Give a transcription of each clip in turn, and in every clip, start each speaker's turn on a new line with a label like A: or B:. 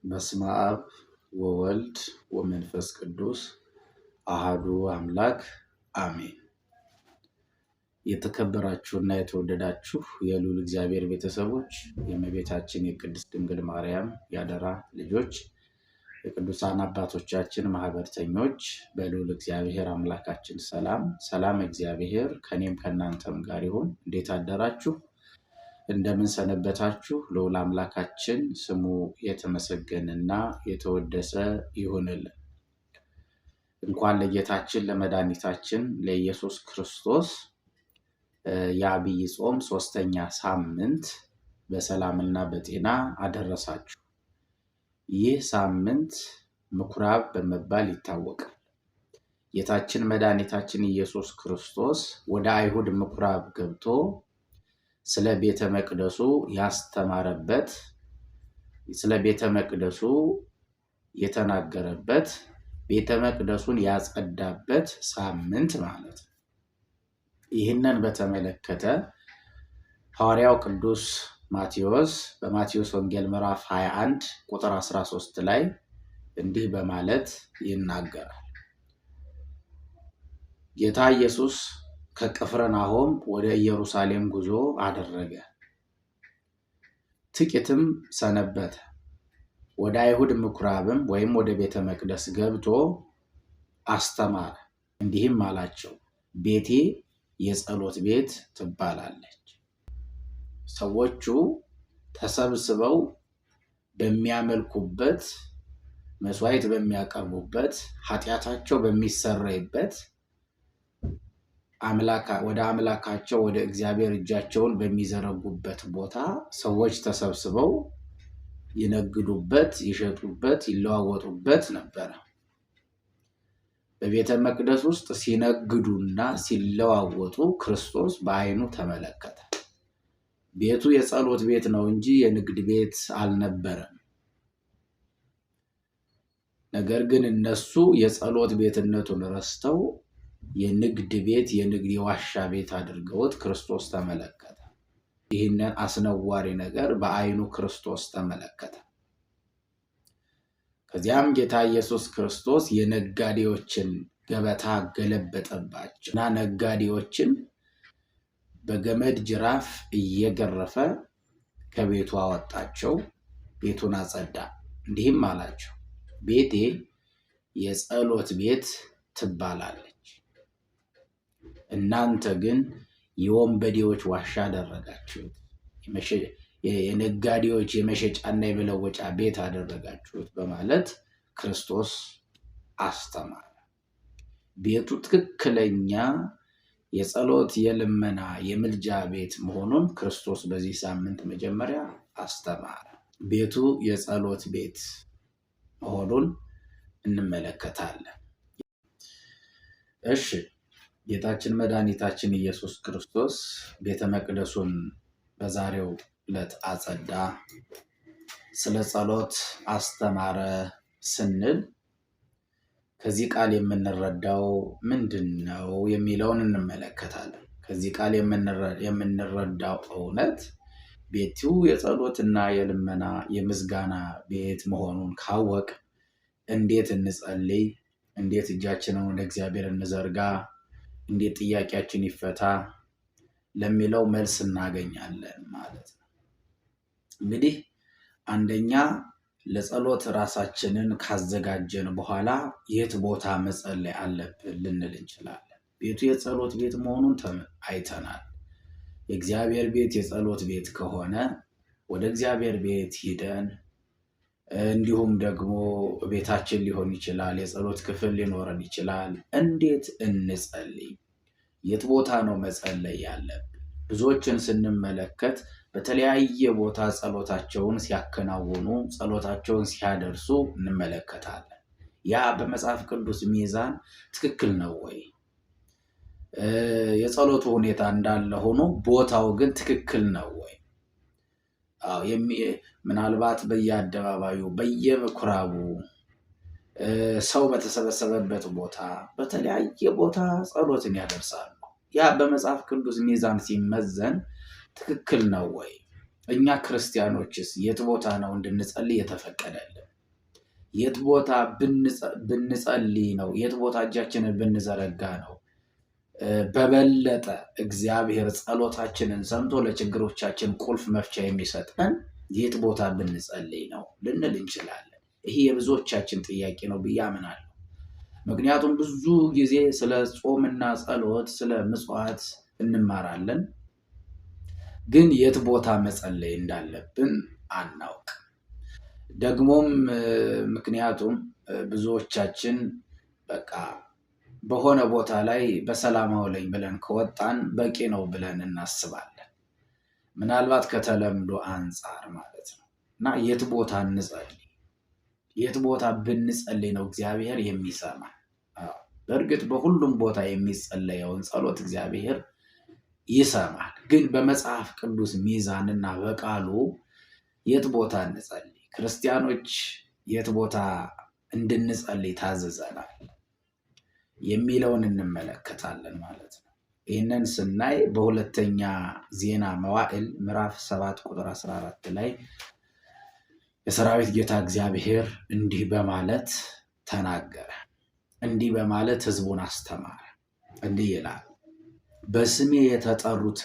A: በስመ አብ ወወልድ ወመንፈስ ቅዱስ አሐዱ አምላክ አሜን። የተከበራችሁና የተወደዳችሁ የልዑል እግዚአብሔር ቤተሰቦች፣ የእመቤታችን የቅድስት ድንግል ማርያም ያደራ ልጆች፣ የቅዱሳን አባቶቻችን ማህበርተኞች በልዑል እግዚአብሔር አምላካችን ሰላም እግዚአብሔር ከኔም ከናንተም ጋር ይሁን። እንዴት አደራችሁ? እንደምን ሰነበታችሁ? ልዑል አምላካችን ስሙ የተመሰገነና የተወደሰ ይሁንልን። እንኳን ለጌታችን ለመድኃኒታችን ለኢየሱስ ክርስቶስ የዐቢይ ጾም 3ኛ ሳምንት በሰላምና በጤና አደረሳችሁ። ይህ ሳምንት ምኩራብ በመባል ይታወቃል። ጌታችን መድኃኒታችን ኢየሱስ ክርስቶስ ወደ አይሁድ ምኩራብ ገብቶ ስለ ቤተ መቅደሱ ያስተማረበት፣ ስለ ቤተ መቅደሱ የተናገረበት፣ ቤተ መቅደሱን ያጸዳበት ሳምንት ማለት ነው። ይህንን በተመለከተ ሐዋርያው ቅዱስ ማቴዎስ በማቴዎስ ወንጌል ምዕራፍ 21 ቁጥር 13 ላይ እንዲህ በማለት ይናገራል። ጌታ ኢየሱስ ከቅፍርናሆም ወደ ኢየሩሳሌም ጉዞ አደረገ። ጥቂትም ሰነበተ። ወደ አይሁድ ምኩራብም ወይም ወደ ቤተ መቅደስ ገብቶ አስተማረ። እንዲህም አላቸው፣ ቤቴ የጸሎት ቤት ትባላለች። ሰዎቹ ተሰብስበው በሚያመልኩበት፣ መስዋዕት በሚያቀርቡበት፣ ኃጢአታቸው በሚሰረይበት፣ ወደ አምላካቸው ወደ እግዚአብሔር እጃቸውን በሚዘረጉበት ቦታ ሰዎች ተሰብስበው ይነግዱበት፣ ይሸጡበት፣ ይለዋወጡበት ነበረ። በቤተ መቅደስ ውስጥ ሲነግዱና ሲለዋወጡ ክርስቶስ በዓይኑ ተመለከተ። ቤቱ የጸሎት ቤት ነው እንጂ የንግድ ቤት አልነበረም። ነገር ግን እነሱ የጸሎት ቤትነቱን ረስተው የንግድ ቤት፣ የዋሻ ቤት አድርገውት ክርስቶስ ተመለከተ። ይህንን አስነዋሪ ነገር በዓይኑ ክርስቶስ ተመለከተ። ከዚያም ጌታ ኢየሱስ ክርስቶስ የነጋዴዎችን ገበታ ገለበጠባቸው እና ነጋዴዎችን በገመድ ጅራፍ እየገረፈ ከቤቱ አወጣቸው፣ ቤቱን አጸዳ። እንዲህም አላቸው፣ ቤቴ የጸሎት ቤት ትባላለች፣ እናንተ ግን የወንበዴዎች ዋሻ አደረጋችሁት፣ የነጋዴዎች የመሸጫና የመለወጫ ቤት አደረጋችሁት በማለት ክርስቶስ አስተማረ። ቤቱ ትክክለኛ የጸሎት፣ የልመና፣ የምልጃ ቤት መሆኑን ክርስቶስ በዚህ ሳምንት መጀመሪያ አስተማረ። ቤቱ የጸሎት ቤት መሆኑን እንመለከታለን። እሺ፣ ጌታችን መድኃኒታችን ኢየሱስ ክርስቶስ ቤተ መቅደሱን በዛሬው ዕለት አጸዳ፣ ስለ ጸሎት አስተማረ ስንል ከዚህ ቃል የምንረዳው ምንድን ነው የሚለውን እንመለከታለን። ከዚህ ቃል የምንረዳው እውነት ቤቱ የጸሎትና የልመና የምስጋና ቤት መሆኑን ካወቅ እንዴት እንጸልይ፣ እንዴት እጃችንን ወደ እግዚአብሔር እንዘርጋ፣ እንዴት ጥያቄያችን ይፈታ ለሚለው መልስ እናገኛለን ማለት ነው። እንግዲህ አንደኛ ለጸሎት ራሳችንን ካዘጋጀን በኋላ የት ቦታ መጸለይ አለብን ልንል እንችላለን። ቤቱ የጸሎት ቤት መሆኑን አይተናል። የእግዚአብሔር ቤት የጸሎት ቤት ከሆነ ወደ እግዚአብሔር ቤት ሂደን፣ እንዲሁም ደግሞ ቤታችን ሊሆን ይችላል፣ የጸሎት ክፍል ሊኖረን ይችላል። እንዴት እንጸልይ? የት ቦታ ነው መጸለይ ያለብን? ብዙዎችን ስንመለከት በተለያየ ቦታ ጸሎታቸውን ሲያከናውኑ፣ ጸሎታቸውን ሲያደርሱ እንመለከታለን። ያ በመጽሐፍ ቅዱስ ሚዛን ትክክል ነው ወይ? የጸሎቱ ሁኔታ እንዳለ ሆኖ ቦታው ግን ትክክል ነው ወይ? ምናልባት በየአደባባዩ፣ በየምኩራቡ፣ ሰው በተሰበሰበበት ቦታ፣ በተለያየ ቦታ ጸሎትን ያደርሳሉ። ያ በመጽሐፍ ቅዱስ ሚዛን ሲመዘን ትክክል ነው ወይ? እኛ ክርስቲያኖችስ የት ቦታ ነው እንድንጸልይ የተፈቀደልን? የት ቦታ ብንጸልይ ነው? የት ቦታ እጃችንን ብንዘረጋ ነው በበለጠ እግዚአብሔር ጸሎታችንን ሰምቶ ለችግሮቻችን ቁልፍ መፍቻ የሚሰጠን? የት ቦታ ብንጸልይ ነው ልንል እንችላለን። ይሄ የብዙዎቻችን ጥያቄ ነው ብዬ አምናለሁ። ምክንያቱም ብዙ ጊዜ ስለ ጾምና ጸሎት፣ ስለ ምጽዋት እንማራለን፣ ግን የት ቦታ መጸለይ እንዳለብን አናውቅ። ደግሞም ምክንያቱም ብዙዎቻችን በቃ በሆነ ቦታ ላይ በሰላም አውለኝ ብለን ከወጣን በቂ ነው ብለን እናስባለን። ምናልባት ከተለምዶ አንጻር ማለት ነው። እና የት ቦታ እንጸልይ? የት ቦታ ብንጸልይ ነው እግዚአብሔር የሚሰማ? በእርግጥ በሁሉም ቦታ የሚጸለየውን ጸሎት እግዚአብሔር ይሰማል። ግን በመጽሐፍ ቅዱስ ሚዛንና በቃሉ የት ቦታ እንጸልይ? ክርስቲያኖች የት ቦታ እንድንጸልይ ታዘዘናል የሚለውን እንመለከታለን ማለት ነው። ይህንን ስናይ በሁለተኛ ዜና መዋዕል ምዕራፍ 7 ቁጥር 14 ላይ የሰራዊት ጌታ እግዚአብሔር እንዲህ በማለት ተናገረ። እንዲህ በማለት ሕዝቡን አስተማረ። እንዲህ ይላል፣ በስሜ የተጠሩት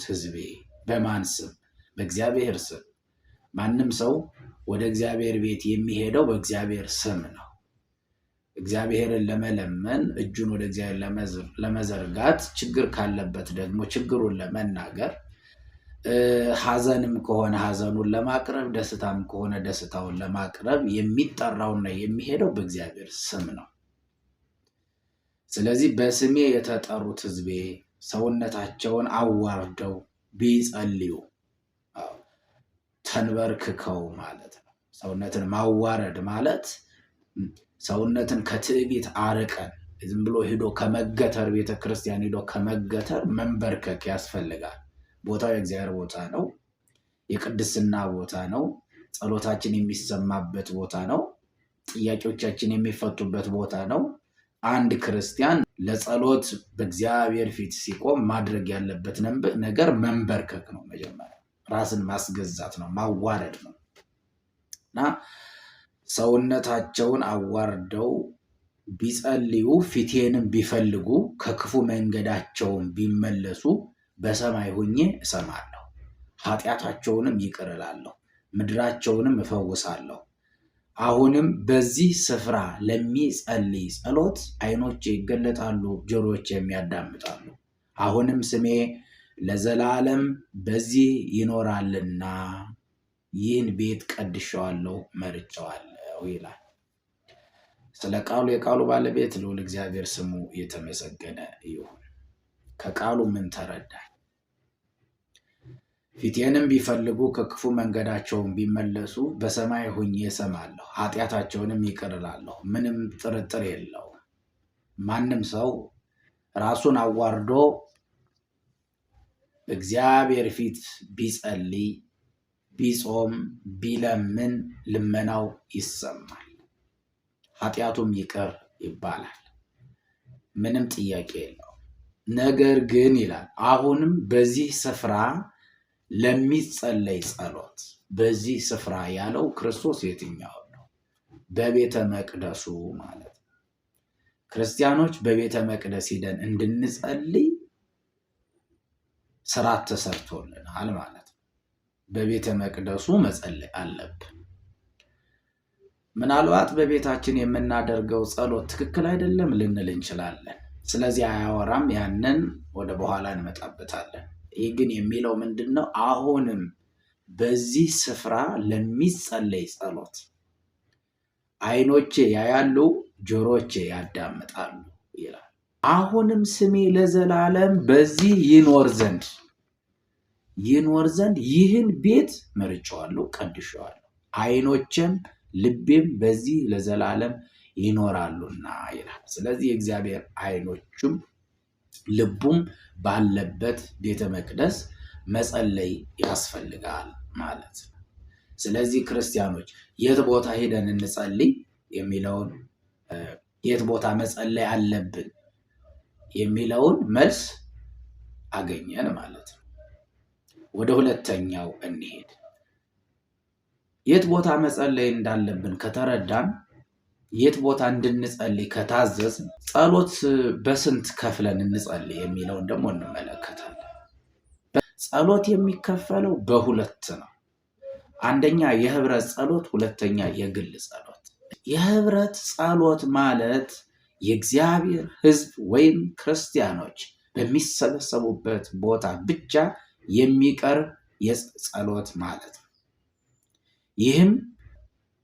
A: ሕዝቤ በማን ስም? በእግዚአብሔር ስም። ማንም ሰው ወደ እግዚአብሔር ቤት የሚሄደው በእግዚአብሔር ስም ነው። እግዚአብሔርን ለመለመን፣ እጁን ወደ እግዚአብሔር ለመዘርጋት፣ ችግር ካለበት ደግሞ ችግሩን ለመናገር፣ ሐዘንም ከሆነ ሐዘኑን ለማቅረብ፣ ደስታም ከሆነ ደስታውን ለማቅረብ የሚጠራውና የሚሄደው በእግዚአብሔር ስም ነው። ስለዚህ በስሜ የተጠሩት ሕዝቤ ሰውነታቸውን አዋርደው ቢጸልዩ፣ ተንበርክከው ማለት ነው። ሰውነትን ማዋረድ ማለት ሰውነትን ከትዕቢት አርቀን ዝም ብሎ ሄዶ ከመገተር፣ ቤተክርስቲያን ሄዶ ከመገተር መንበርከክ ያስፈልጋል። ቦታው የእግዚአብሔር ቦታ ነው። የቅድስና ቦታ ነው። ጸሎታችን የሚሰማበት ቦታ ነው። ጥያቄዎቻችን የሚፈቱበት ቦታ ነው። አንድ ክርስቲያን ለጸሎት በእግዚአብሔር ፊት ሲቆም ማድረግ ያለበት ነገር መንበርከክ ነው። መጀመሪያ ራስን ማስገዛት ነው፣ ማዋረድ ነው እና ሰውነታቸውን አዋርደው ቢጸልዩ፣ ፊቴንም ቢፈልጉ፣ ከክፉ መንገዳቸውን ቢመለሱ በሰማይ ሆኜ እሰማለሁ፣ ኃጢአታቸውንም ይቅር እላለሁ፣ ምድራቸውንም እፈውሳለሁ። አሁንም በዚህ ስፍራ ለሚጸልይ ጸሎት ዓይኖቼ ይገለጣሉ፣ ጆሮቼም ያዳምጣሉ። አሁንም ስሜ ለዘላለም በዚህ ይኖራልና ይህን ቤት ቀድሼዋለሁ፣ መርጬዋለሁ ይላል። ስለ ቃሉ የቃሉ ባለቤት ልዑል እግዚአብሔር ስሙ የተመሰገነ ይሁን። ከቃሉ ምን ተረዳን? ፊቴንም ቢፈልጉ ከክፉ መንገዳቸውን ቢመለሱ በሰማይ ሆኜ እሰማለሁ፣ ኃጢአታቸውንም ይቅር እላለሁ። ምንም ጥርጥር የለውም። ማንም ሰው ራሱን አዋርዶ እግዚአብሔር ፊት ቢጸልይ፣ ቢጾም፣ ቢለምን ልመናው ይሰማል፣ ኃጢአቱም ይቅር ይባላል። ምንም ጥያቄ የለው። ነገር ግን ይላል አሁንም በዚህ ስፍራ ለሚጸለይ ጸሎት፣ በዚህ ስፍራ ያለው ክርስቶስ የትኛው ነው? በቤተ መቅደሱ ማለት ነው። ክርስቲያኖች በቤተ መቅደስ ሂደን እንድንጸልይ ስርዓት ተሰርቶልናል ማለት ነው። በቤተ መቅደሱ መጸለይ አለብን። ምናልባት በቤታችን የምናደርገው ጸሎት ትክክል አይደለም ልንል እንችላለን። ስለዚህ አያወራም፣ ያንን ወደ በኋላ እንመጣበታለን። ይህ ግን የሚለው ምንድን ነው? አሁንም በዚህ ስፍራ ለሚጸለይ ጸሎት ዓይኖቼ ያያሉ፣ ጆሮቼ ያዳምጣሉ ይላል። አሁንም ስሜ ለዘላለም በዚህ ይኖር ዘንድ ይህን ቤት መርጬዋለሁ፣ ቀድሼዋለሁ። ዓይኖቼም ልቤም በዚህ ለዘላለም ይኖራሉና ይላል። ስለዚህ የእግዚአብሔር ዓይኖቹም ልቡም ባለበት ቤተ መቅደስ መጸለይ ያስፈልጋል ማለት ነው። ስለዚህ ክርስቲያኖች የት ቦታ ሄደን እንጸልይ የሚለውን፣ የት ቦታ መጸለይ አለብን የሚለውን መልስ አገኘን ማለት ነው። ወደ ሁለተኛው እንሄድ። የት ቦታ መጸለይ እንዳለብን ከተረዳን፣ የት ቦታ እንድንጸልይ ከታዘዝ፣ ጸሎት በስንት ከፍለን እንጸልይ የሚለውን ደግሞ እንመለከታለን። ጸሎት የሚከፈለው በሁለት ነው። አንደኛ የህብረት ጸሎት፣ ሁለተኛ የግል ጸሎት። የህብረት ጸሎት ማለት የእግዚአብሔር ሕዝብ ወይም ክርስቲያኖች በሚሰበሰቡበት ቦታ ብቻ የሚቀርብ የጸሎት ማለት ነው። ይህም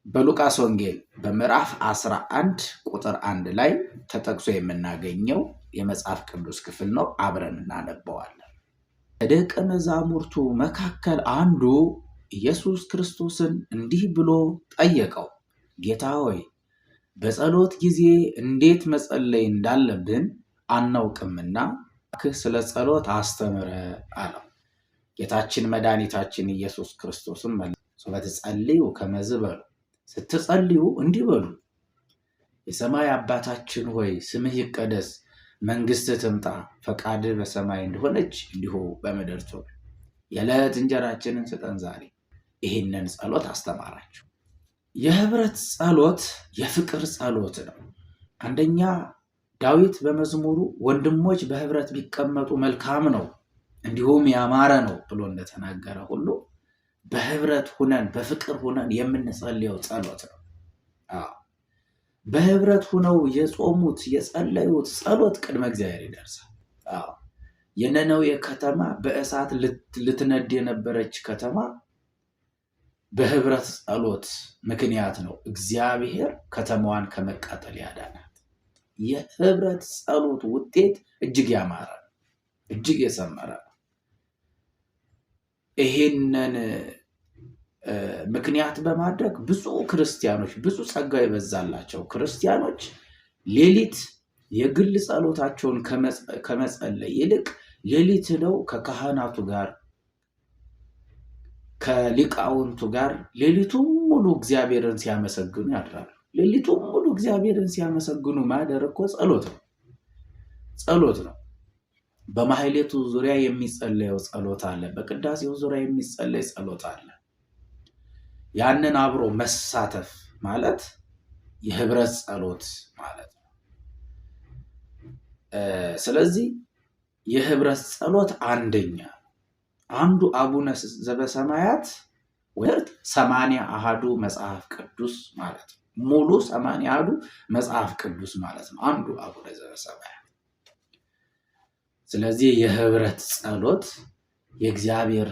A: በሉቃስ ወንጌል በምዕራፍ 11 ቁጥር 1 ላይ ተጠቅሶ የምናገኘው የመጽሐፍ ቅዱስ ክፍል ነው። አብረን እናነበዋለን። ከደቀ መዛሙርቱ መካከል አንዱ ኢየሱስ ክርስቶስን እንዲህ ብሎ ጠየቀው፣ ጌታ ሆይ በጸሎት ጊዜ እንዴት መጸለይ እንዳለብን አናውቅምና ስለ ጸሎት አስተምረ አለው። ጌታችን መድኃኒታችን ኢየሱስ ክርስቶስን መልሶ በትጸልዩ ከመዝ በሉ፣ ስትጸልዩ እንዲህ በሉ፣ የሰማይ አባታችን ሆይ ስምህ ይቀደስ፣ መንግሥትህ ትምጣ፣ ፈቃድህ በሰማይ እንደሆነች እንዲሁ በምድር ትሁን፣ የዕለት እንጀራችንን ስጠን ዛሬ። ይህንን ጸሎት አስተማራቸው። የህብረት ጸሎት የፍቅር ጸሎት ነው። አንደኛ ዳዊት በመዝሙሩ ወንድሞች በህብረት ቢቀመጡ መልካም ነው እንዲሁም ያማረ ነው ብሎ እንደተናገረ ሁሉ በህብረት ሁነን በፍቅር ሁነን የምንጸልየው ጸሎት ነው። በህብረት ሁነው የጾሙት የጸለዩት ጸሎት ቅድመ እግዚአብሔር ይደርሳል። የነነዌ ከተማ በእሳት ልትነድ የነበረች ከተማ በህብረት ጸሎት ምክንያት ነው እግዚአብሔር ከተማዋን ከመቃጠል ያዳናት። የህብረት ጸሎት ውጤት እጅግ ያማረ ነው፣ እጅግ የሰመረ ነው። ይሄንን ምክንያት በማድረግ ብዙ ክርስቲያኖች፣ ብዙ ጸጋ የበዛላቸው ክርስቲያኖች ሌሊት የግል ጸሎታቸውን ከመጸለይ ይልቅ ሌሊት ሄደው ከካህናቱ ጋር ከሊቃውንቱ ጋር ሌሊቱን ሙሉ እግዚአብሔርን ሲያመሰግኑ ያድራሉ። ሌሊቱን ሙሉ እግዚአብሔርን ሲያመሰግኑ ማደር እኮ ጸሎት ነው። በማህሌቱ ዙሪያ የሚጸለየው ጸሎት አለ። በቅዳሴው ዙሪያ የሚጸለይ ጸሎት አለ። ያንን አብሮ መሳተፍ ማለት የህብረት ጸሎት ማለት ነው። ስለዚህ የህብረት ጸሎት አንዱ አቡነ ዘበሰማያት ወይም 80 አሃዱ መጽሐፍ ቅዱስ ማለት ነው። ሙሉ 80 አሃዱ መጽሐፍ ቅዱስ ማለት ነው አንዱ አቡነ ዘበሰማያት። ስለዚህ የህብረት ጸሎት የእግዚአብሔር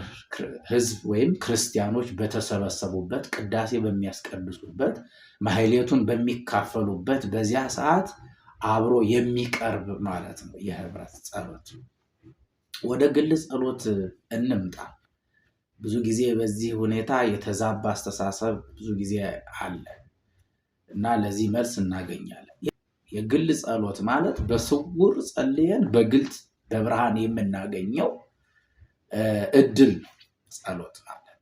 A: ሕዝብ ወይም ክርስቲያኖች በተሰበሰቡበት፣ ቅዳሴ በሚያስቀድሱበት፣ ማህሌቱን በሚካፈሉበት በዚያ ሰዓት አብሮ የሚቀርብ ማለት ነው የህብረት ጸሎት። ወደ ግል ጸሎት እንምጣ። ብዙ ጊዜ በዚህ ሁኔታ የተዛባ አስተሳሰብ ብዙ ጊዜ አለ እና ለዚህ መልስ እናገኛለን። የግል ጸሎት ማለት በስውር ጸልየን በግልጽ በብርሃን የምናገኘው እድል ጸሎት ማለት።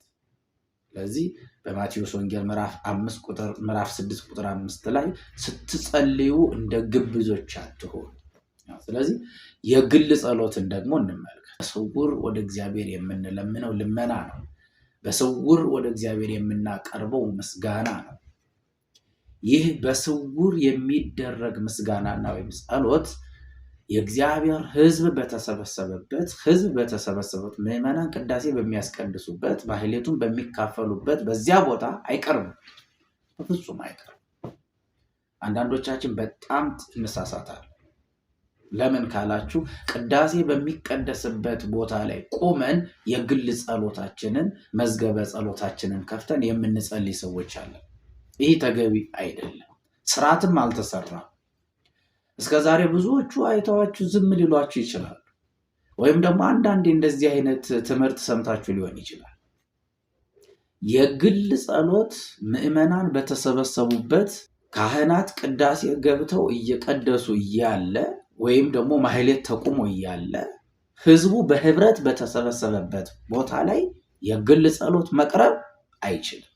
A: ስለዚህ በማቴዎስ ወንጌል ምዕራፍ 6 ቁጥር 5 ላይ ስትጸልዩ እንደ ግብዞች አትሁኑ። ስለዚህ የግል ጸሎትን ደግሞ እንመልከት። በስውር ወደ እግዚአብሔር የምንለምነው ልመና ነው። በስውር ወደ እግዚአብሔር የምናቀርበው ምስጋና ነው። ይህ በስውር የሚደረግ ምስጋናና ወይም ጸሎት የእግዚአብሔር ሕዝብ በተሰበሰበበት ምዕመናን ቅዳሴ በሚያስቀድሱበት ማህሌቱን በሚካፈሉበት በዚያ ቦታ አይቀርብም፣ በፍጹም አይቀርብም። አንዳንዶቻችን በጣም እንሳሳታለን። ለምን ካላችሁ ቅዳሴ በሚቀደስበት ቦታ ላይ ቆመን የግል ጸሎታችንን መዝገበ ጸሎታችንን ከፍተን የምንጸልይ ሰዎች አለን። ይህ ተገቢ አይደለም፣ ስርዓትም አልተሰራም። እስከዛሬ ብዙዎቹ አይተዋችሁ ዝም ሊሏችሁ ይችላሉ። ወይም ደግሞ አንዳንዴ እንደዚህ አይነት ትምህርት ሰምታችሁ ሊሆን ይችላል። የግል ጸሎት ምዕመናን በተሰበሰቡበት ካህናት ቅዳሴ ገብተው እየቀደሱ እያለ ወይም ደግሞ ማህሌት ተቁሞ እያለ ህዝቡ በህብረት በተሰበሰበበት ቦታ ላይ የግል ጸሎት መቅረብ አይችልም።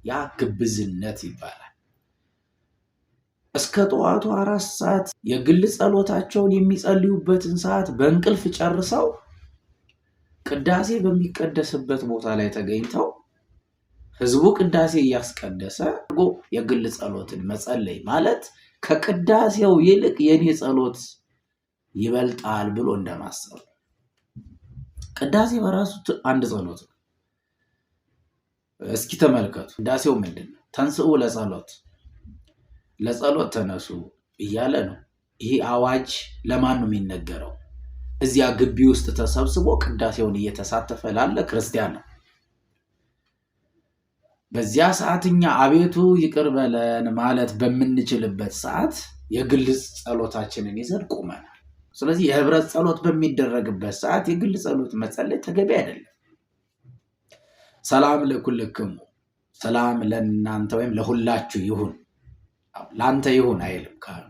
A: ያ ግብዝነት ይባላል። እስከ ጠዋቱ 4 ሰዓት የግል ጸሎታቸውን የሚጸልዩበትን ሰዓት በእንቅልፍ ጨርሰው ቅዳሴ በሚቀደስበት ቦታ ላይ ተገኝተው ህዝቡ ቅዳሴ እያስቀደሰ የግል ጸሎትን መጸለይ ማለት ከቅዳሴው ይልቅ የኔ ጸሎት ይበልጣል ብሎ እንደማሰብ። ቅዳሴ በራሱ አንድ ጸሎት ነው። እስኪ ተመልከቱ። ቅዳሴው ምንድነው? ተንስኡ ለጸሎት ተነሱ እያለ ነው። ይሄ አዋጅ ለማን ነው የሚነገረው? እዚያ ግቢ ውስጥ ተሰብስቦ ቅዳሴውን እየተሳተፈ ላለ ክርስቲያን ነው። በዚያ ሰዓትኛ አቤቱ ይቅር በለን ማለት በምንችልበት ሰዓት የግል ጸሎታችንን ይዘን ቆመናል። ስለዚህ የህብረት ጸሎት በሚደረግበት ሰዓት የግል ጸሎት መጸለይ ተገቢ አይደለም። ሰላም ለኩልክሙ፣ ሰላም ለእናንተ ወይም ለሁላችሁ ይሁን። ለአንተ ይሁን አይልም ካሉ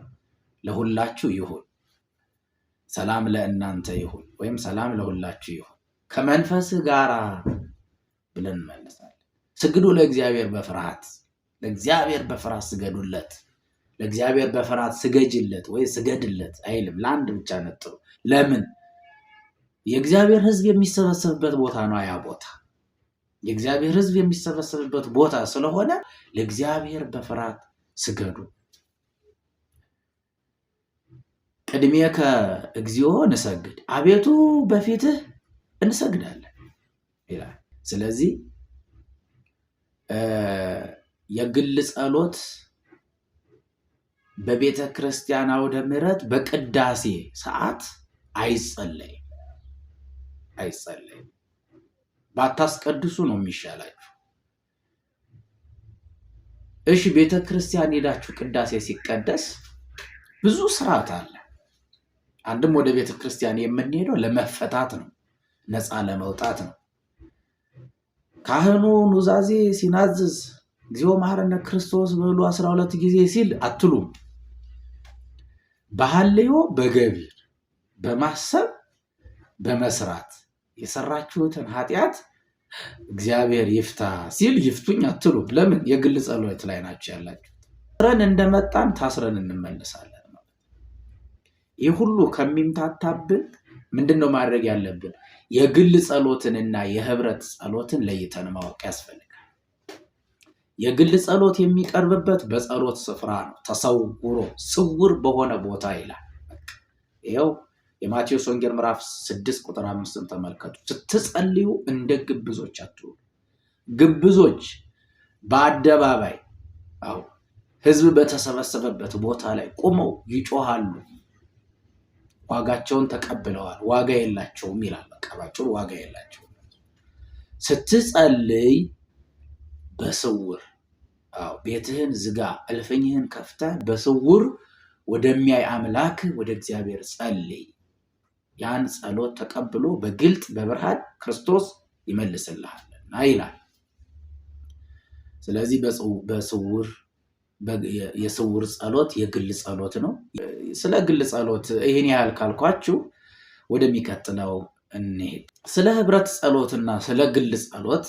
A: ለሁላችሁ ይሁን። ሰላም ለእናንተ ይሁን ወይም ሰላም ለሁላችሁ ይሁን ከመንፈስህ ጋር ብለን እንመልሳለን። ስግዱ ለእግዚአብሔር በፍርሃት፣ ለእግዚአብሔር በፍርሃት ስገዱለት፣ ለእግዚአብሔር በፍርሃት ስገጅለት ወይ ስገድለት አይልም። ለአንድ ብቻ ነጥሩ። ለምን? የእግዚአብሔር ሕዝብ የሚሰበሰብበት ቦታ ነው። ያ ቦታ የእግዚአብሔር ሕዝብ የሚሰበሰብበት ቦታ ስለሆነ ለእግዚአብሔር በፍርሃት ስገዱ። ቅድሜከ እግዚኦ እንሰግድ፣ አቤቱ በፊትህ እንሰግዳለን ይላል። ስለዚህ የግል ጸሎት በቤተ ክርስቲያን አውደ ምሕረት በቅዳሴ ሰዓት አይጸለይም። ባታስቀድሱ ነው የሚሻላችሁ። እሺ ቤተ ክርስቲያን ሄዳችሁ ቅዳሴ ሲቀደስ ብዙ ስርዓት አለ። አንድም ወደ ቤተ ክርስቲያን የምንሄደው ለመፈታት ነው፣ ነፃ ለመውጣት ነው። ካህኑ ኑዛዜ ሲናዝዝ እግዚኦ መሐረነ ክርስቶስ በሉ 12 ጊዜ ሲል አትሉም። በሐልዮ በገቢር በማሰብ በመስራት የሰራችሁትን ኃጢአት እግዚአብሔር ይፍታ ሲል ይፍቱኝ አትሉም። ለምን? የግል ጸሎት ላይ ናችሁ ያላችሁ። ታስረን እንደመጣን ታስረን እንመለሳለን። ይህ ሁሉ ከሚምታታብን ምንድነው ማድረግ ያለብን? የግል ጸሎትንና የህብረት ጸሎትን ለይተን ማወቅ ያስፈልጋል። የግል ጸሎት የሚቀርብበት በጸሎት ስፍራ ነው። ተሰውሮ ስውር በሆነ ቦታ ይላል። ይኸው የማቴዎስ ወንጌል ምዕራፍ 6 ቁጥር 5 ተመልከቱ። ስትጸልዩ እንደ ግብዞች አትሁኑ። ግብዞች በአደባባይ ህዝብ በተሰበሰበበት ቦታ ላይ ቆመው ይጮሃሉ። ዋጋቸውን ተቀብለዋል፣ ዋጋ የላቸውም ይላል። በቃባቸው ዋጋ የላቸውም። ስትጸልይ በስውር ቤትህን ዝጋ፣ እልፍኝህን ከፍተህ በስውር ወደሚያይ አምላክ ወደ እግዚአብሔር ጸልይ። ያን ጸሎት ተቀብሎ በግልጥ በብርሃን ክርስቶስ ይመልስልሃልና ይላል። ስለዚህ በስውር የስውር ጸሎት የግል ጸሎት ነው። ስለ ግል ጸሎት ይህን ያህል ካልኳችሁ ወደሚቀጥለው እንሄድ። ስለ ህብረት ጸሎትና ስለ ግል ጸሎት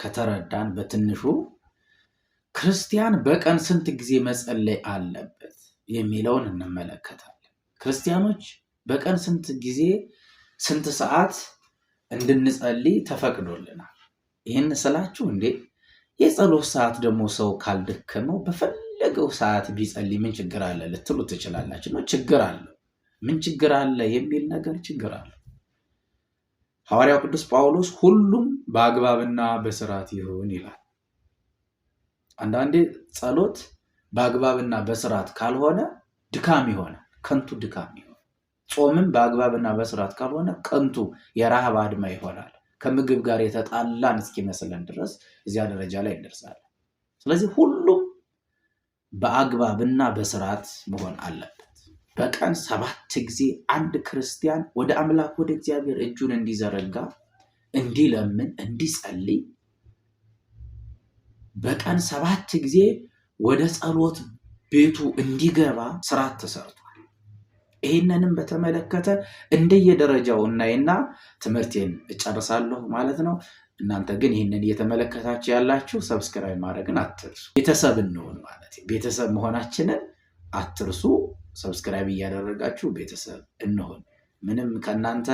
A: ከተረዳን በትንሹ ክርስቲያን በቀን ስንት ጊዜ መጸለይ አለበት የሚለውን እንመለከታለን። ክርስቲያኖች በቀን ስንት ጊዜ ስንት ሰዓት እንድንጸልይ ተፈቅዶልናል? ይህን ስላችሁ የጸሎት ሰዓት ደግሞ ሰው ካልደከመው በፈለገው ሰዓት ቢጸልይ ምን ችግር አለ ልትሉ ትችላላችሁ። ነው ችግር አለ። ምን ችግር አለ የሚል ነገር ችግር አለ። ሐዋርያው ቅዱስ ጳውሎስ ሁሉም በአግባብና በስርዓት ይሁን ይላል። አንዳንዴ ጸሎት በአግባብና በስርዓት ካልሆነ ድካም ይሆናል፣ ከንቱ ድካም ይሆናል። ጾምም በአግባብና በስርዓት ካልሆነ ከንቱ የረሃብ አድማ ይሆናል። ከምግብ ጋር የተጣላን እስኪመስለን ድረስ እዚያ ደረጃ ላይ እንደርሳለን። ስለዚህ ሁሉም በአግባብና በስርዓት መሆን አለበት። በቀን 7 ጊዜ አንድ ክርስቲያን ወደ አምላክ ወደ እግዚአብሔር እጁን እንዲዘረጋ፣ እንዲለምን፣ እንዲጸልይ በቀን 7 ጊዜ ወደ ጸሎት ቤቱ እንዲገባ ስርዓት ተሰርቷል። ይህንንም በተመለከተ እንደየደረጃው እናይና ትምህርቴን እጨርሳለሁ ማለት ነው። እናንተ ግን ይህንን እየተመለከታችሁ ያላችሁ ሰብስክራይብ ማድረግን አትርሱ። ቤተሰብ እንሆን ማለት ቤተሰብ መሆናችንን አትርሱ። ሰብስክራይብ እያደረጋችሁ ቤተሰብ እንሆን። ምንም ከእናንተ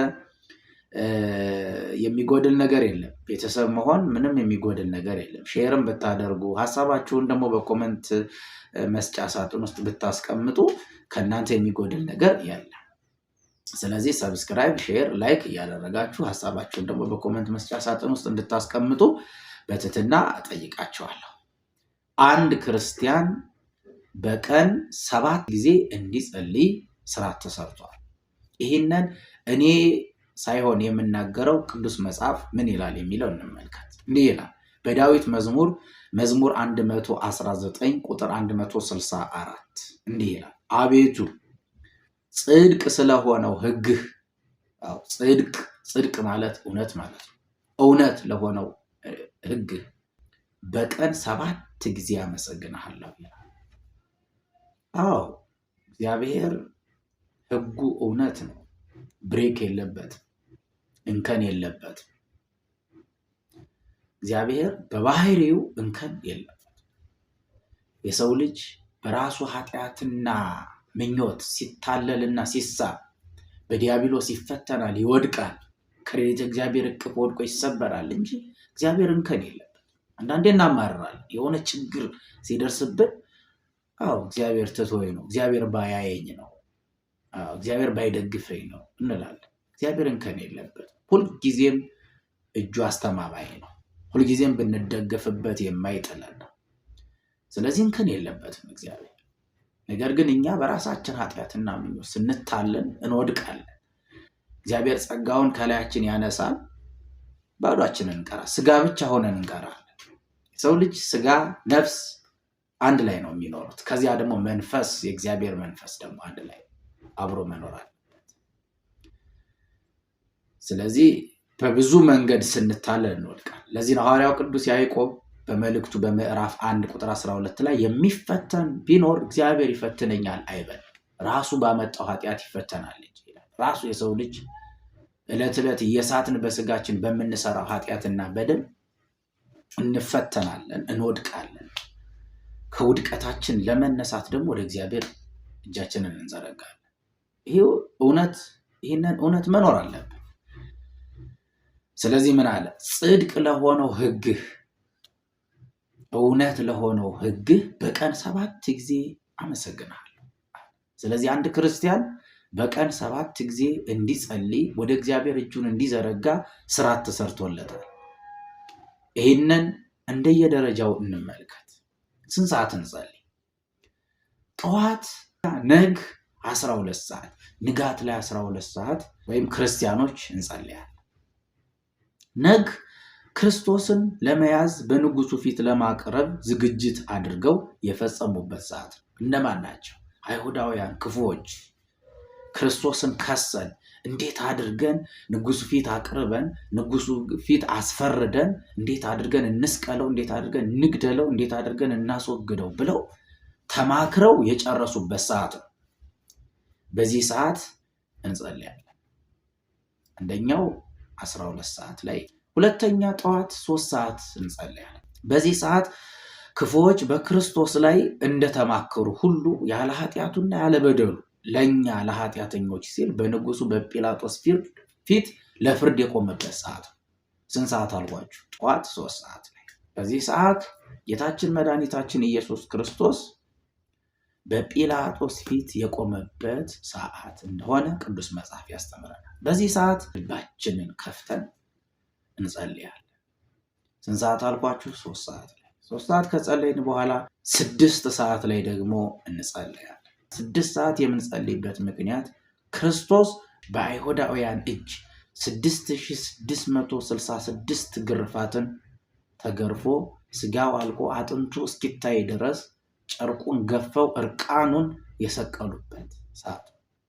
A: የሚጎድል ነገር የለም። ቤተሰብ መሆን ምንም የሚጎድል ነገር የለም። ሼርም ብታደርጉ ሀሳባችሁን ደግሞ በኮመንት መስጫ ሳጥን ውስጥ ብታስቀምጡ ከእናንተ የሚጎድል ነገር የለም። ስለዚህ ሰብስክራይብ፣ ሼር፣ ላይክ እያደረጋችሁ ሀሳባችሁን ደግሞ በኮመንት መስጫ ሳጥን ውስጥ እንድታስቀምጡ በትህትና እጠይቃችኋለሁ። አንድ ክርስቲያን በቀን 7 ጊዜ እንዲጸልይ ስርዓት ተሰርቷል። ይህንን እኔ ሳይሆን የምናገረው ቅዱስ መጽሐፍ ምን ይላል የሚለው እንመልከት። እንዲህ ይላል በዳዊት መዝሙር 119 ቁጥር 164 እንዲህ ይላል፣ አቤቱ ጽድቅ ስለሆነው ሕግህ፣ ጽድቅ ማለት እውነት ማለት ነው። እውነት ለሆነው ሕግህ በቀን 7 ጊዜ አመሰግንሃለሁ ይላል። አዎ እግዚአብሔር ሕጉ እውነት ነው። ብሬክ የለበትም፣ እንከን የለበትም። እግዚአብሔር በባህሪው እንከን የለበትም። የሰው ልጅ በራሱ ኃጢአትና ምኞት ሲታለልና ሲሳብ በዲያብሎስ ይፈተናል፣ ይወድቃል፣ ከሌሊት እግዚአብሔር እቅፍ ወድቆ ይሰበራል እንጂ እግዚአብሔር እንከን የለበትም። አንዳንዴ እናማርራለን። የሆነ ችግር ሲደርስብን እግዚአብሔር ትቶኝ ነው፣ እግዚአብሔር ባያየኝ ነው፣ እግዚአብሔር ባይደግፈኝ ነው እንላለን። እግዚአብሔር እንከን የለበትም። ሁልጊዜም እጁ አስተማማኝ ነው። ሁልጊዜም ብንደገፍበት የማይጥለን ነው። ስለዚህ እንከን የለበትም እግዚአብሔር። ነገር ግን እኛ በራሳችን ኃጢአትና ምኞት ስንታለን እንወድቃለን። እግዚአብሔር ጸጋውን ከላያችን ያነሳል፣ ባዷችንን እንቀራለን። ስጋ ብቻ ሆነን እንቀራለን። የሰው ልጅ ስጋ፣ ነፍስ አንድ ላይ ነው የሚኖሩት። ከዚያ ደግሞ መንፈስ፣ የእግዚአብሔር መንፈስ ደግሞ አንድ ላይ አብሮ መኖር አለበት። ስለዚህ በብዙ መንገድ ስንታለን እንወድቃለን። ለዚህ ነው ሐዋርያው ቅዱስ ያዕቆብ በመልእክቱ በምዕራፍ 1 ቁጥር 12 ላይ የሚፈተን ቢኖር እግዚአብሔር ይፈትነኛል አይበል፣ ራሱ ባመጣው ኃጢአት ይፈተናል እንጂ ይላል። ራሱ የሰው ልጅ ዕለት ዕለት እየሳትን በስጋችን በምንሰራው ኃጢአትና በደል እንፈተናለን፣ እንወድቃለን። ከውድቀታችን ለመነሳት ደግሞ ወደ እግዚአብሔር እጃችንን እንዘረጋለን። ይህንን እውነት መኖር አለብን። ስለዚህ ምን አለ? ጽድቅ ለሆነው ሕግህ፣ እውነት ለሆነው ሕግህ በቀን 7 ጊዜ አመሰግናለሁ። ስለዚህ አንድ ክርስቲያን በቀን 7 ጊዜ እንዲጸልይ፣ ወደ እግዚአብሔር እጁን እንዲዘረጋ ስርዓት ተሰርቶለታል። ይህንን እንደየደረጃው እንመልከት። ስንት ሰዓት እንጸልይ? ጠዋት ነግ 12 ሰዓት፣ ንጋት ላይ 12 ሰዓት ወይም ክርስቲያኖች እንጸልያለን። ነግ ክርስቶስን ለመያዝ በንጉሱ ፊት ለማቅረብ ዝግጅት አድርገው የፈጸሙበት ሰዓት ነው። እነማን ናቸው? አይሁዳውያን ክፉዎች። ክርስቶስን ከሰን እንዴት አድርገን ንጉሱ ፊት አቅርበን ንጉሱ ፊት አስፈርደን እንዴት አድርገን እንስቀለው፣ እንዴት አድርገን እንግደለው፣ እንዴት አድርገን እናስወግደው ብለው ተማክረው የጨረሱበት ሰዓት ነው። በዚህ ሰዓት እንጸልያለን። አንደኛው 12 ሰዓት ላይ፣ ሁለተኛ ጠዋት 3 ሰዓት እንጸልያለን። በዚህ ሰዓት ክፉዎች በክርስቶስ ላይ እንደተማከሩ ሁሉ ያለ ኃጢአቱና ያለ በደሉ ለእኛ ለኃጢአተኞች ሲል በንጉሱ በጲላጦስ ፊት ለፍርድ የቆመበት ሰዓት ነው። ስንት ሰዓት አልኳችሁ? ጠዋት 3 ሰዓት ላይ። በዚህ ሰዓት ጌታችን መድኃኒታችን ኢየሱስ ክርስቶስ በጲላጦስ ፊት የቆመበት ሰዓት እንደሆነ ቅዱስ መጽሐፍ ያስተምረናል። በዚህ ሰዓት ልባችንን ከፍተን እንጸልያለን። ስንት ሰዓት አልኳችሁ? 3 ሰዓት ላይ። 3 ሰዓት ከጸለይን በኋላ 6 ሰዓት ላይ ደግሞ እንጸልያለን። 6 ሰዓት የምንጸልይበት ምክንያት ክርስቶስ በአይሁዳውያን እጅ 6666 ግርፋትን ተገርፎ ስጋው አልቆ አጥንቱ እስኪታይ ድረስ ጨርቁን ገፈው እርቃኑን የሰቀሉበት ሰዓት።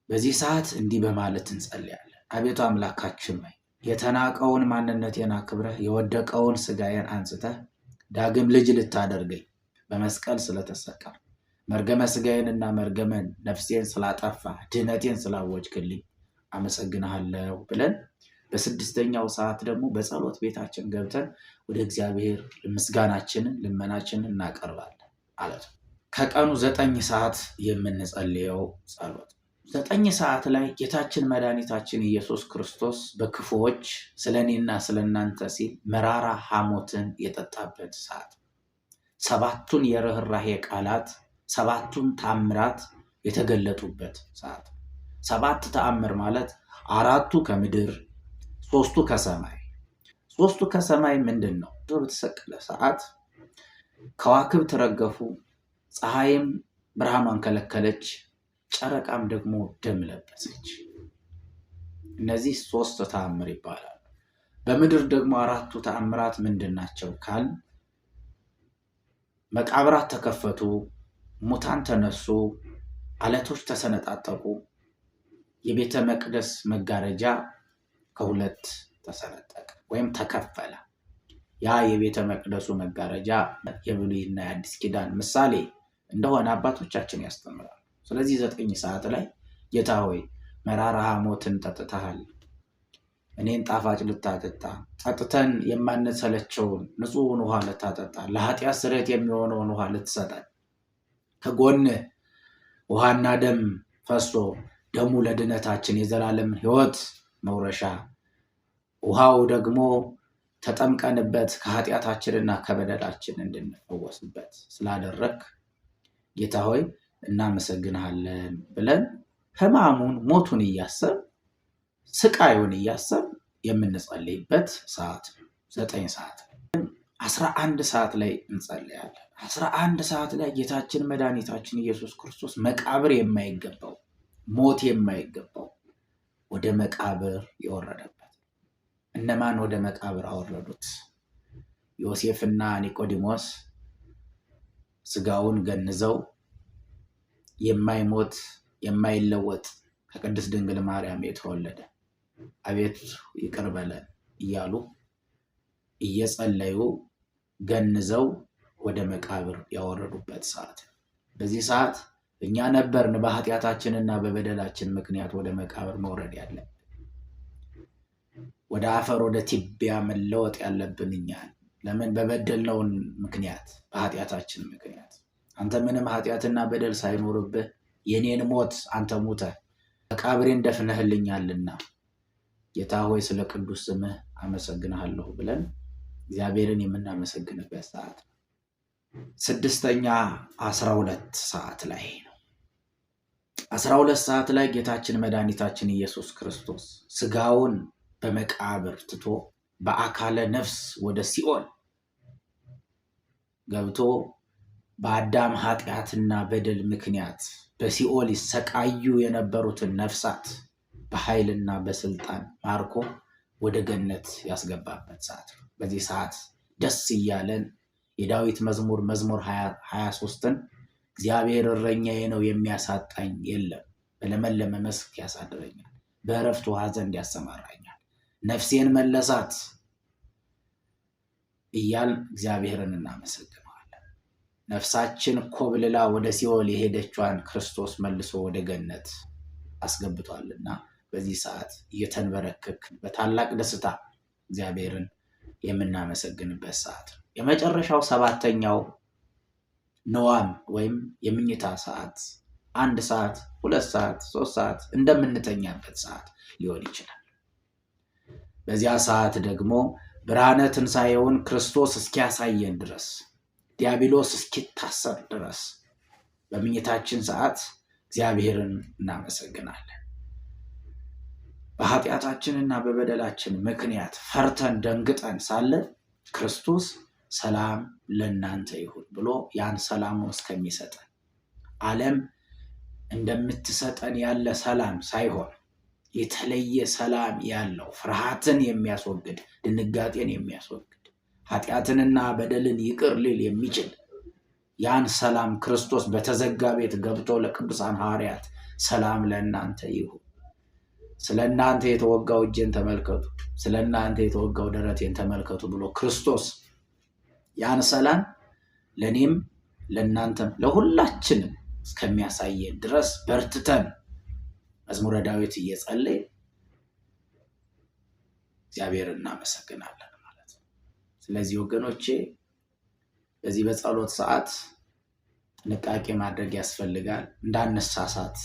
A: በዚህ ሰዓት እንዲህ በማለት እንጸልያለን። አቤቱ አምላካችን ሆይ የተናቀውን ማንነቴን አክብረህ የወደቀውን ስጋዬን አንጽተህ ዳግም ልጅ ልታደርገኝ በመስቀል ስለተሰቀል መርገመ ስጋዬንና መርገመ ነፍሴን ስላጠፋ ድህነቴን ስላወጅክልኝ አመሰግንሃለሁ ብለን በስድስተኛው ሰዓት ደግሞ በጸሎት ቤታችን ገብተን ወደ እግዚአብሔር ምስጋናችንን ልመናችንን እናቀርባለን ማለት ነው። ከቀኑ 9 ሰዓት የምንጸልየው ጸሎት 9 ሰዓት ላይ ጌታችን መድኃኒታችን ኢየሱስ ክርስቶስ በክፉዎች ስለኔና ስለናንተ ሲል መራራ ሐሞትን የጠጣበት ሰዓት፣ 7ቱን የርኅራኄ ቃላት 7ቱን ተአምራት የተገለጡበት ሰዓት። 7 ተአምር ማለት 4ቱ ከምድር 3ቱ ከሰማይ። 3ቱ ከሰማይ ምንድን ነው? በተሰቀለ ሰዓት ከዋክብት ረገፉ፣ ፀሐይም ብርሃኗን ከለከለች፣ ጨረቃም ደግሞ ደም ለበሰች። እነዚህ 3 ተአምር ይባላሉ። በምድር ደግሞ 4ቱ ተአምራት ምንድን ናቸው ካል መቃብራት ተከፈቱ፣ ሙታን ተነሱ፣ አለቶች ተሰነጣጠቁ፣ የቤተ መቅደስ መጋረጃ ከሁለት ተሰነጠቀ ወይም ተከፈለ። ያ የቤተ መቅደሱ መጋረጃ የብሉይና የአዲስ ኪዳን ምሳሌ እንደሆነ አባቶቻችን ያስተምራሉ። ስለዚህ 9 ሰዓት ላይ ጌታ ሆይ መራራ ሐሞትን ጠጥተሃል፣ እኔን ጣፋጭ ልታጠጣ፣ ጠጥተን የማንሰለቸውን ንጹሕን ውሃ ልታጠጣ፣ ለኃጢአት ስርየት የሚሆነውን ውሃ ልትሰጠን፣ ከጎን ውሃና ደም ፈሶ ደሙ ለድነታችን የዘላለም ሕይወት መውረሻ፣ ውሃው ደግሞ ተጠምቀንበት ከኃጢአታችንና ከበደላችን እንድንፈወስበት ስላደረግ ጌታ ሆይ እናመሰግንሃለን ብለን ሕማሙን ሞቱን እያሰብ ስቃዩን እያሰብ የምንጸልይበት ሰዓት 9 ሰዓት። 11 ሰዓት ላይ እንጸልያለን። 11 ሰዓት ላይ ጌታችን መድኃኒታችን ኢየሱስ ክርስቶስ መቃብር የማይገባው ሞት የማይገባው ወደ መቃብር የወረደበት። እነማን ወደ መቃብር አወረዱት? ዮሴፍና ኒቆዲሞስ ስጋውን ገንዘው የማይሞት የማይለወጥ ከቅድስት ድንግል ማርያም የተወለደ አቤት ይቅር በለን እያሉ እየጸለዩ ገንዘው ወደ መቃብር ያወረዱበት ሰዓት። በዚህ ሰዓት እኛ ነበርን በኃጢአታችንና በበደላችን ምክንያት ወደ መቃብር መውረድ ያለብን፣ ወደ አፈር ወደ ትቢያ መለወጥ ያለብን እኛ። ለምን? በበደልነውን ምክንያት በኃጢአታችን ምክንያት። አንተ ምንም ኃጢአትና በደል ሳይኖርብህ የኔን ሞት አንተ ሙተህ መቃብሬን ደፍነህልኛልና ጌታ ሆይ ስለ ቅዱስ ስምህ አመሰግንሃለሁ ብለን እግዚአብሔርን የምናመሰግንበት ሰዓት ነው። 6ኛ 12 ሰዓት ላይ ነው። 12 ሰዓት ላይ ጌታችን መድኃኒታችን ኢየሱስ ክርስቶስ ስጋውን በመቃብር ትቶ በአካለ ነፍስ ወደ ሲኦል ገብቶ በአዳም ኃጢአትና በደል ምክንያት በሲኦል ይሰቃዩ የነበሩትን ነፍሳት በኃይልና በስልጣን ማርኮ ወደ ገነት ያስገባበት ሰዓት ነው። በዚህ ሰዓት ደስ እያለን የዳዊት መዝሙር 23ን እግዚአብሔር እረኛዬ ነው የሚያሳጣኝ የለም፣ በለመለመ መስክ ያሳድረኛል፣ በዕረፍት ውኃ ዘንድ ያሰማራኛል፣ ነፍሴን መለሳት እያል እግዚአብሔርን እናመሰግነዋለን። ነፍሳችን ኮብልላ ወደ ሲኦል የሄደችዋን ክርስቶስ መልሶ ወደ ገነት አስገብቷልና በዚህ ሰዓት እየተንበረከክ በታላቅ ደስታ እግዚአብሔርን የምናመሰግንበት ሰዓት ነው። የመጨረሻው 7ኛው ነዋም ወይም የምኝታ ሰዓት 1 ሰዓት 2 ሰዓት 3 ሰዓት እንደምንተኛበት ሰዓት ሊሆን ይችላል። በዚያ ሰዓት ደግሞ ብርሃነ ትንሣኤውን ክርስቶስ እስኪያሳየን ድረስ ዲያብሎስ እስኪታሰር ድረስ በምኝታችን ሰዓት እግዚአብሔርን እናመሰግናለን። በኃጢአታችንና በበደላችን ምክንያት ፈርተን ደንግጠን ሳለ ክርስቶስ ሰላም ለእናንተ ይሁን ብሎ ያን ሰላሙን እስከሚሰጠን ዓለም እንደምትሰጠን ያለ ሰላም ሳይሆን የተለየ ሰላም ያለው ፍርሃትን የሚያስወግድ ድንጋጤን የሚያስወግድ ኃጢአትንና በደልን ይቅር ሊል የሚችል ያን ሰላም ክርስቶስ በተዘጋ ቤት ገብቶ ለቅዱሳን ሐዋርያት ሰላም ለእናንተ ይሁን፣ ስለ እናንተ የተወጋው እጄን ተመልከቱ፣ ስለ እናንተ የተወጋው ደረቴን ተመልከቱ ብሎ ክርስቶስ ያን ሰላም ለእኔም ለእናንተም ለሁላችንም እስከሚያሳየን ድረስ በርትተን መዝሙረ ዳዊት እየጸለይ እግዚአብሔር እናመሰግናለን ማለት ነው። ስለዚህ ወገኖቼ በዚህ በጸሎት ሰዓት ጥንቃቄ ማድረግ ያስፈልጋል። እንዳንሳሳት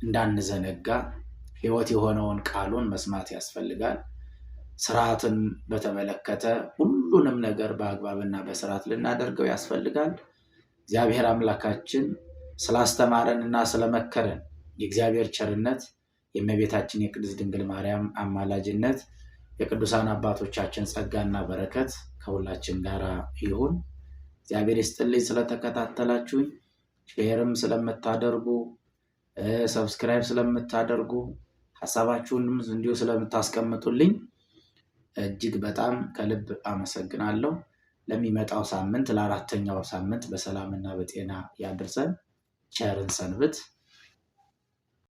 A: እንዳንዘነጋ ሕይወት የሆነውን ቃሉን መስማት ያስፈልጋል። ስርዓትን በተመለከተ ሁሉንም ነገር በአግባብና በስርዓት ልናደርገው ያስፈልጋል። እግዚአብሔር አምላካችን ስላስተማረንና ስለመከረን የእግዚአብሔር ቸርነት፣ የእመቤታችን የቅድስት ድንግል ማርያም አማላጅነት፣ የቅዱሳን አባቶቻችን ጸጋና በረከት ከሁላችን ጋር ይሁን። እግዚአብሔር ይስጥልኝ። ስለተከታተላችሁኝ፣ ሼርም ስለምታደርጉ፣ ሰብስክራይብ ስለምታደርጉ፣ ሐሳባችሁንም እንዲሁ ስለምታስቀምጡልኝ እጅግ በጣም ከልብ አመሰግናለሁ። ለሚመጣው ሳምንት ለአራተኛው ሳምንት በሰላምና በጤና ያድርሰን። ቸርን ሰንብት።